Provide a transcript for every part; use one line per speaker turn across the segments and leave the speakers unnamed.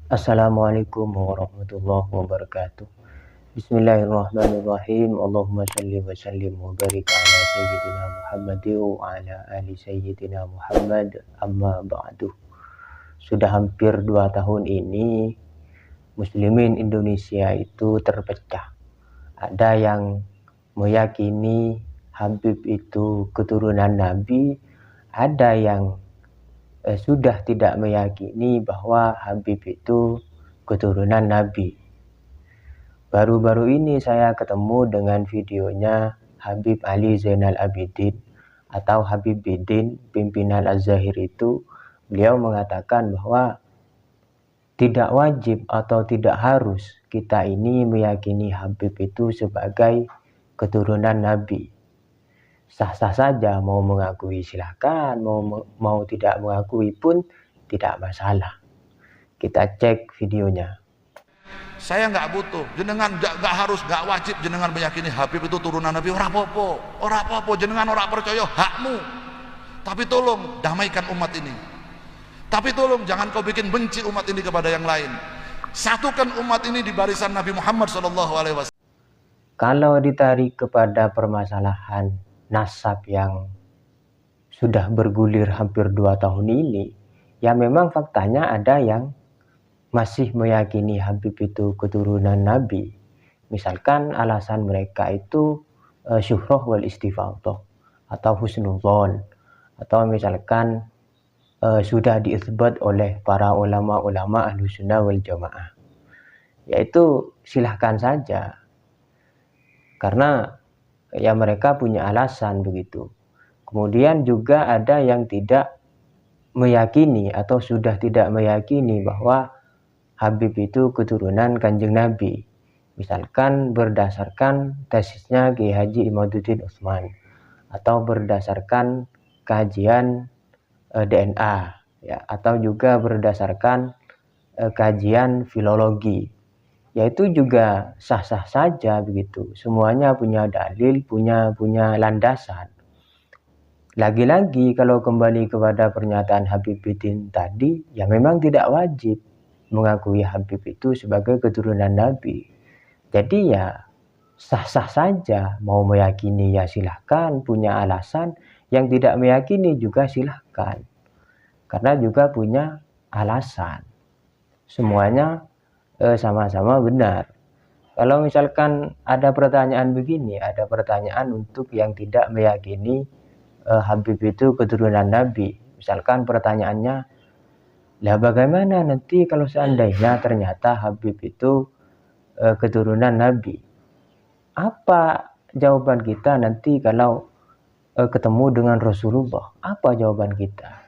Assalamualaikum warahmatullahi wabarakatuh. Bismillahirrahmanirrahim. Allahumma salli wa sallim wa barik ala sayyidina Muhammad wa ala ali sayyidina Muhammad, amma ba'du. Sudah hampir 2 tahun ini muslimin Indonesia itu terpecah. Ada yang meyakini Habib itu keturunan Nabi, ada yang sudah tidak meyakini bahwa Habib itu keturunan Nabi. Baru-baru ini saya ketemu dengan videonya Habib Ali Zainal Abidin atau Habib Bidin, pimpinan Az-Zahir itu. Beliau mengatakan bahwa tidak wajib atau tidak harus kita ini meyakini Habib itu sebagai keturunan Nabi. Sah-sah saja, mau mengakui silakan, mau tidak mengakui pun tidak masalah. Kita cek videonya.
Saya nggak butuh, jenengan nggak harus, nggak wajib jenengan meyakini Habib itu turunan Nabi. Ora apa-apa, jenengan ora percaya, hakmu. Tapi tolong damaikan umat ini. Tapi tolong jangan kau bikin benci umat ini kepada yang lain. Satukan umat ini di barisan Nabi Muhammad SAW.
Kalau ditarik kepada permasalahan nasab yang sudah bergulir hampir 2 tahun ini, ya memang faktanya ada yang masih meyakini Habib itu keturunan Nabi. Misalkan alasan mereka itu syuhrah wal istifadah atau husnudzon, atau misalkan sudah diisbat oleh para ulama-ulama Ahlussunnah wal Jamaah. Yaitu silahkan saja, karena ya mereka punya alasan begitu. Kemudian juga ada yang tidak meyakini atau sudah tidak meyakini bahwa Habib itu keturunan Kanjeng Nabi. Misalkan berdasarkan tesisnya Kiai Haji Imaduddin Utsman, atau berdasarkan kajian DNA, ya, atau juga berdasarkan kajian filologi. Yaitu juga sah-sah saja begitu. Semuanya punya dalil, punya landasan. Lagi-lagi kalau kembali kepada pernyataan Habib Bidin tadi, ya memang tidak wajib mengakui Habib itu sebagai keturunan Nabi. Jadi ya sah-sah saja, mau meyakini ya silahkan, punya alasan, yang tidak meyakini juga silahkan, karena juga punya alasan. Semuanya sama-sama benar. Kalau misalkan ada pertanyaan begini, ada pertanyaan untuk yang tidak meyakini Habib itu keturunan Nabi. Misalkan pertanyaannya, lah bagaimana nanti kalau seandainya ternyata Habib itu keturunan Nabi? Apa jawaban kita nanti kalau ketemu dengan Rasulullah? Apa jawaban kita?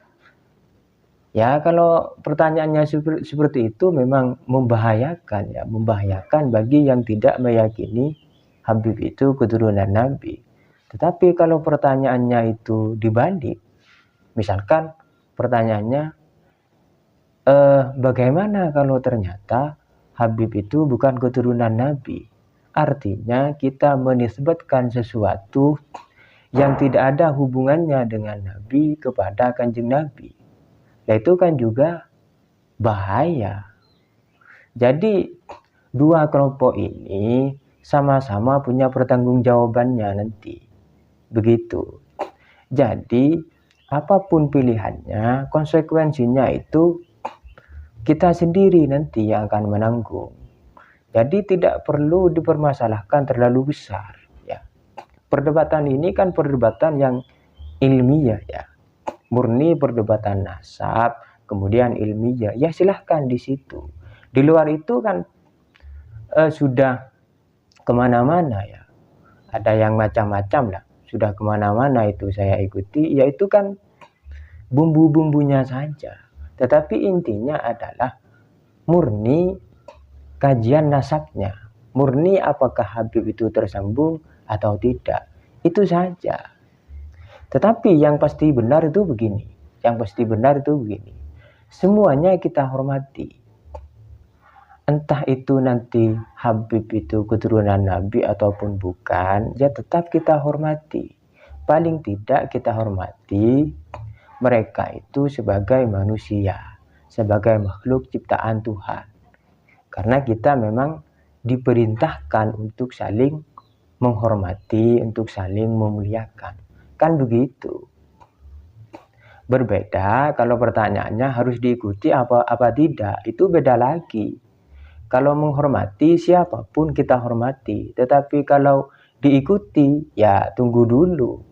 Ya kalau pertanyaannya seperti itu memang membahayakan, ya, membahayakan bagi yang tidak meyakini Habib itu keturunan Nabi. Tetapi kalau pertanyaannya itu dibalik, misalkan pertanyaannya, bagaimana kalau ternyata Habib itu bukan keturunan Nabi? Artinya kita menisbatkan sesuatu yang tidak ada hubungannya dengan Nabi kepada Kanjeng Nabi. Itu kan juga bahaya. Jadi dua kelompok ini sama-sama punya pertanggungjawabannya nanti. Begitu. Jadi apapun pilihannya, konsekuensinya itu kita sendiri nanti yang akan menanggung. Jadi tidak perlu dipermasalahkan terlalu besar, ya. Perdebatan ini kan perdebatan yang ilmiah, ya. Murni perdebatan nasab, kemudian ilmiah, ya silahkan di situ. Di luar itu kan sudah kemana-mana, ya. Ada yang macam-macam lah, sudah kemana-mana itu saya ikuti, yaitu kan bumbu-bumbunya saja. Tetapi intinya adalah murni kajian nasabnya, murni apakah Habib itu tersambung atau tidak, itu saja. Tetapi yang pasti benar itu begini, semuanya kita hormati. Entah itu nanti Habib itu keturunan Nabi ataupun bukan, ya tetap kita hormati. Paling tidak kita hormati mereka itu sebagai manusia, sebagai makhluk ciptaan Tuhan. Karena kita memang diperintahkan untuk saling menghormati, untuk saling memuliakan. Kan begitu. Berbeda kalau pertanyaannya harus diikuti apa tidak, itu beda lagi. Kalau menghormati siapapun kita hormati, tetapi kalau diikuti ya tunggu dulu.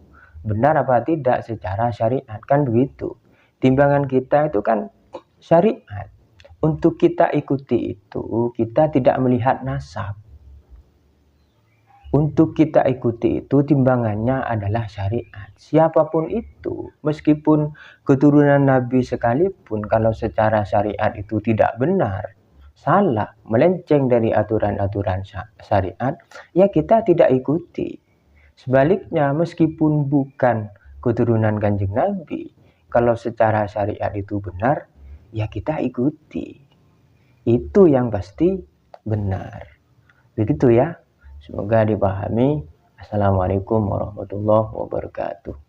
Benar apa tidak secara syariat, kan begitu. Timbangan kita itu kan syariat. Untuk kita ikuti itu, kita tidak melihat nasab. Untuk kita ikuti itu timbangannya adalah syariat. Siapapun itu, meskipun keturunan Nabi sekalipun, kalau secara syariat itu tidak benar, salah, melenceng dari aturan-aturan syariat, ya kita tidak ikuti. Sebaliknya, meskipun bukan keturunan Kanjeng Nabi, kalau secara syariat itu benar, ya kita ikuti. Itu yang pasti benar. Begitu ya. Semoga dipahami. Assalamualaikum warahmatullahi wabarakatuh.